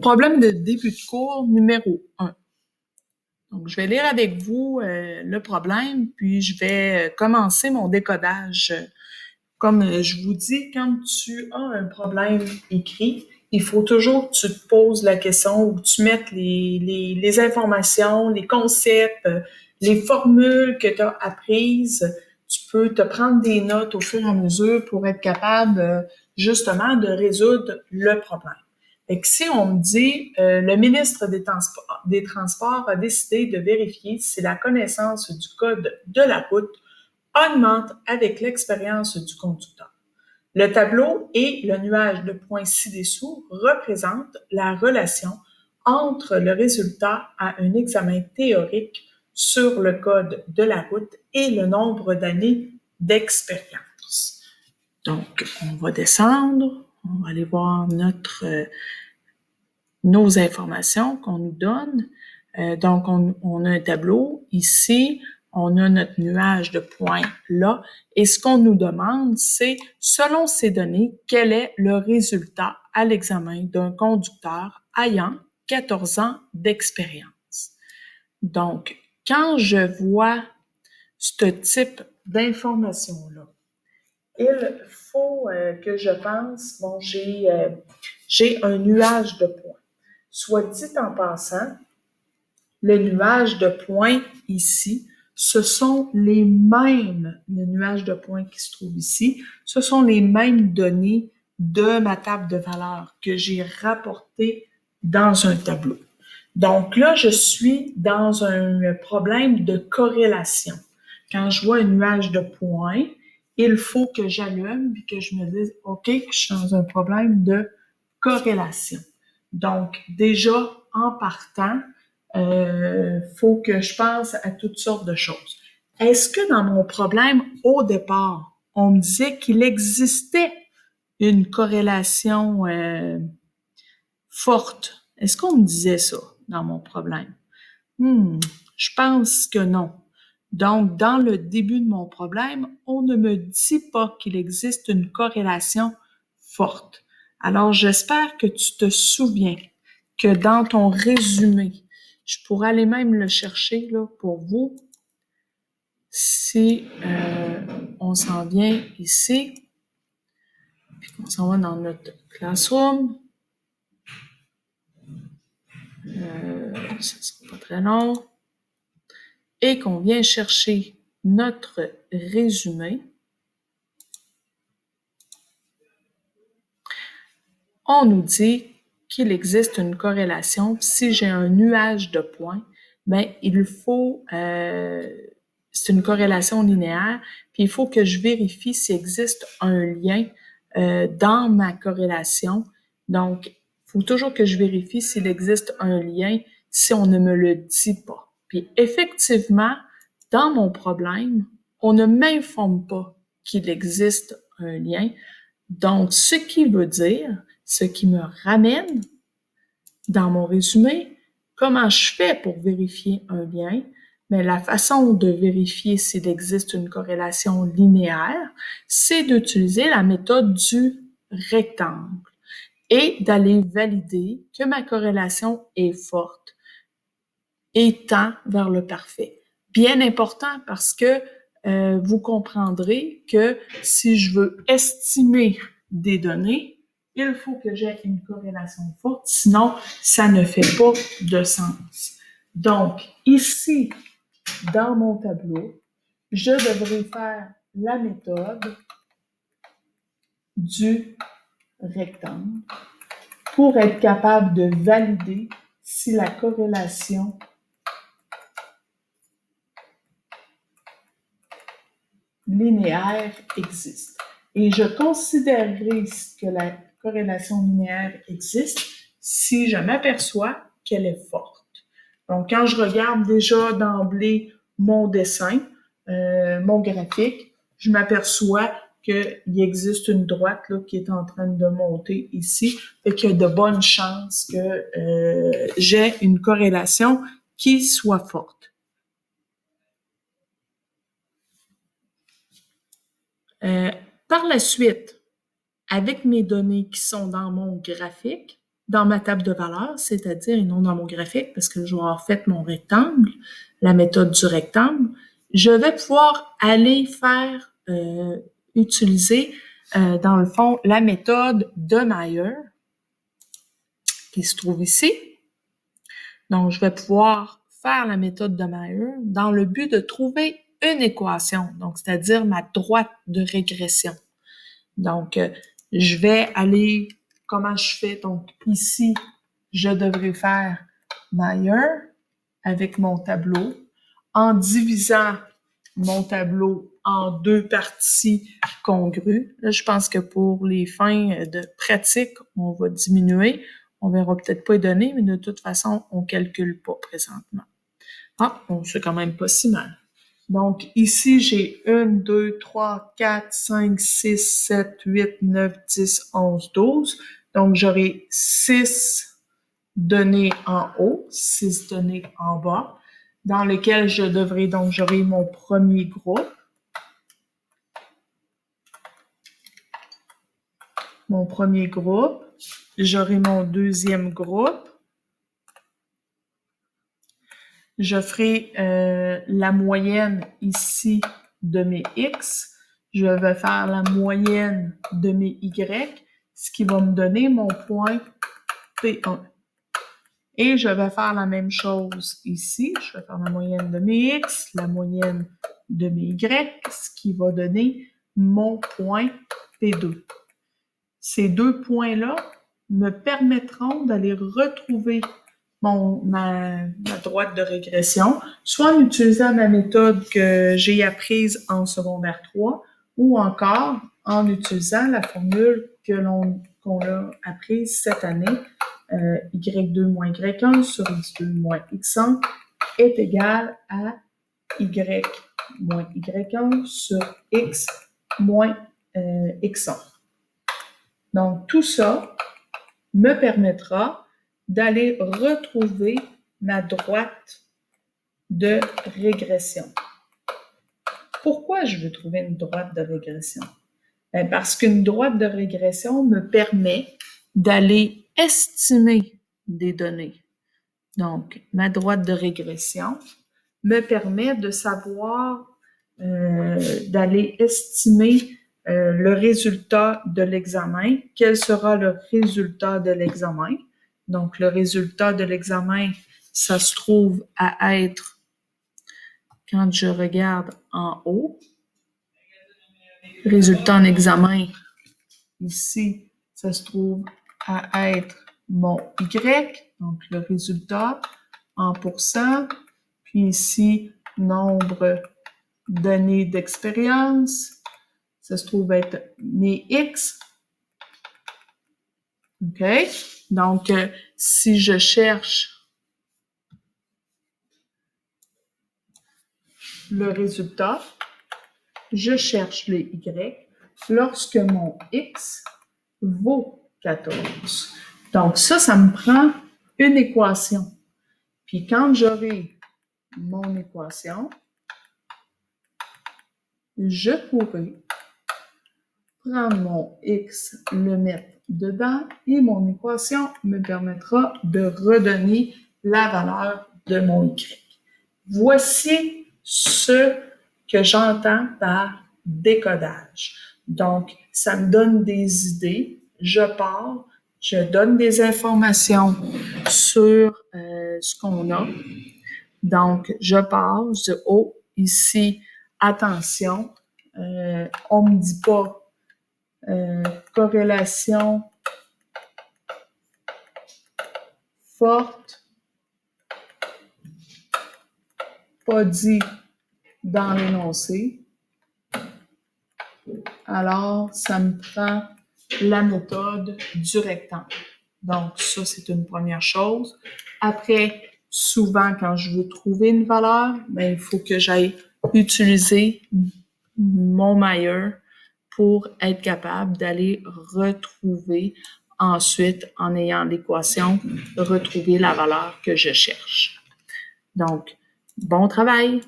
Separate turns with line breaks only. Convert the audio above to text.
Problème de début de cours numéro 1. Donc, je vais lire avec vous le problème, puis je vais commencer mon décodage. Comme je vous dis, quand tu as un problème écrit, il faut toujours que tu te poses la question ou que tu mettes les informations, les concepts, les formules que tu as apprises. Tu peux te prendre des notes au fur et à mesure pour être capable justement de résoudre le problème. Fait que si on me dit le ministre des Transports a décidé de vérifier si la connaissance du code de la route augmente avec l'expérience du conducteur. Le tableau et le nuage de points ci-dessous représentent la relation entre le résultat à un examen théorique sur le code de la route et le nombre d'années d'expérience. Donc, on va descendre, on va aller voir nos informations qu'on nous donne. Donc, on a un tableau ici, on a notre nuage de points là, et ce qu'on nous demande, c'est, selon ces données, quel est le résultat à l'examen d'un conducteur ayant 14 ans d'expérience. Donc, quand je vois ce type d'information-là, il faut que je pense, bon, j'ai un nuage de points. Soit dit en passant, le nuage de points ici, ce sont les mêmes, le nuage de points qui se trouve ici, ce sont les mêmes données de ma table de valeurs que j'ai rapportées dans un tableau. Donc là, je suis dans un problème de corrélation. Quand je vois un nuage de points, il faut que j'allume et que je me dise, OK, je suis dans un problème de corrélation. Donc, déjà, en partant, faut que je pense à toutes sortes de choses. Est-ce que dans mon problème, au départ, on me disait qu'il existait une corrélation forte? Est-ce qu'on me disait ça dans mon problème? Je pense que non. Donc, dans le début de mon problème, on ne me dit pas qu'il existe une corrélation forte. Alors, j'espère que tu te souviens que dans ton résumé, je pourrais aller même le chercher là, pour vous. Si on s'en vient ici, puis qu'on s'en va dans notre classroom, ça ne sera pas très long, et qu'on vient chercher notre résumé, on nous dit qu'il existe une corrélation. Si j'ai un nuage de points, ben il faut, c'est une corrélation linéaire, puis il faut que je vérifie s'il existe un lien dans ma corrélation. Donc, il faut toujours que je vérifie s'il existe un lien si on ne me le dit pas. Puis effectivement, dans mon problème, on ne m'informe pas qu'il existe un lien. Donc, ce qui veut dire, ce qui me ramène dans mon résumé, comment je fais pour vérifier un lien? Mais la façon de vérifier s'il existe une corrélation linéaire, c'est d'utiliser la méthode du rectangle et d'aller valider que ma corrélation est forte et tend vers le parfait. Bien important parce que vous comprendrez que si je veux estimer des données, il faut que j'aie une corrélation forte, sinon ça ne fait pas de sens. Donc, ici, dans mon tableau, je devrais faire la méthode du rectangle pour être capable de valider si la corrélation linéaire existe. Et je considérerai que la corrélation linéaire existe si je m'aperçois qu'elle est forte. Donc, quand je regarde déjà d'emblée mon dessin, mon graphique, je m'aperçois qu'il existe une droite là, qui est en train de monter ici, et qu'il y a de bonnes chances que j'ai une corrélation qui soit forte. Par la suite, avec mes données qui sont dans mon graphique, dans ma table de valeurs, c'est-à-dire, et non dans mon graphique, parce que je vais avoir fait mon rectangle, la méthode du rectangle, je vais pouvoir aller faire, utiliser, dans le fond, la méthode de Meyer, qui se trouve ici. Donc, je vais pouvoir faire la méthode de Meyer dans le but de trouver une équation, donc c'est-à-dire ma droite de régression. Donc, je vais aller, comment je fais? Donc, ici, je devrais faire Meyer avec mon tableau en divisant mon tableau en 2 parties congrues. Là, je pense que pour les fins de pratique, on va diminuer. On verra peut-être pas les données, mais de toute façon, on calcule pas présentement. Ah, bon, c'est quand même pas si mal. Donc, ici, j'ai 1, 2, 3, 4, 5, 6, 7, 8, 9, 10, 11, 12. Donc, j'aurai 6 données en haut, 6 données en bas, dans lesquelles je devrais, donc, j'aurai mon premier groupe. Mon premier groupe. J'aurai mon deuxième groupe. Je ferai la moyenne ici de mes X. Je vais faire la moyenne de mes Y, ce qui va me donner mon point P1. Et je vais faire la même chose ici. Je vais faire la moyenne de mes X, la moyenne de mes Y, ce qui va donner mon point P2. Ces 2 points-là me permettront d'aller retrouver ma droite de régression, soit en utilisant ma méthode que j'ai apprise en secondaire 3 ou encore en utilisant la formule qu'on a apprise cette année, y2 moins y1 sur x2 moins x1 est égal à y moins y1 sur x moins x1. Donc, tout ça me permettra d'aller retrouver ma droite de régression. Pourquoi je veux trouver une droite de régression? Bien, parce qu'une droite de régression me permet d'aller estimer des données. Donc, ma droite de régression me permet de savoir, d'aller estimer le résultat de l'examen. Quel sera le résultat de l'examen? Donc, le résultat de l'examen, ça se trouve à être, quand je regarde en haut, résultat en examen, ici, ça se trouve à être mon Y, donc le résultat en pourcent, puis ici, nombre d'années d'expérience, ça se trouve être mes X. OK? Donc, si je cherche le résultat, je cherche les Y lorsque mon X vaut 14. Donc, ça me prend une équation. Puis, quand j'aurai mon équation, je pourrai prendre mon X, le mettre dedans et mon équation me permettra de redonner la valeur de mon Y. Voici ce que j'entends par décodage. Donc, ça me donne des idées. Je pars, je donne des informations sur ce qu'on a. Donc, je pars, je dis, oh, ici, attention, on me dit pas corrélation forte, pas dit dans l'énoncé. Alors, ça me prend la méthode du rectangle. Donc, ça, c'est une première chose. Après, souvent, quand je veux trouver une valeur, bien, il faut que j'aille utiliser mon Meyer pour être capable d'aller retrouver ensuite, en ayant l'équation, retrouver la valeur que je cherche. Donc, bon travail!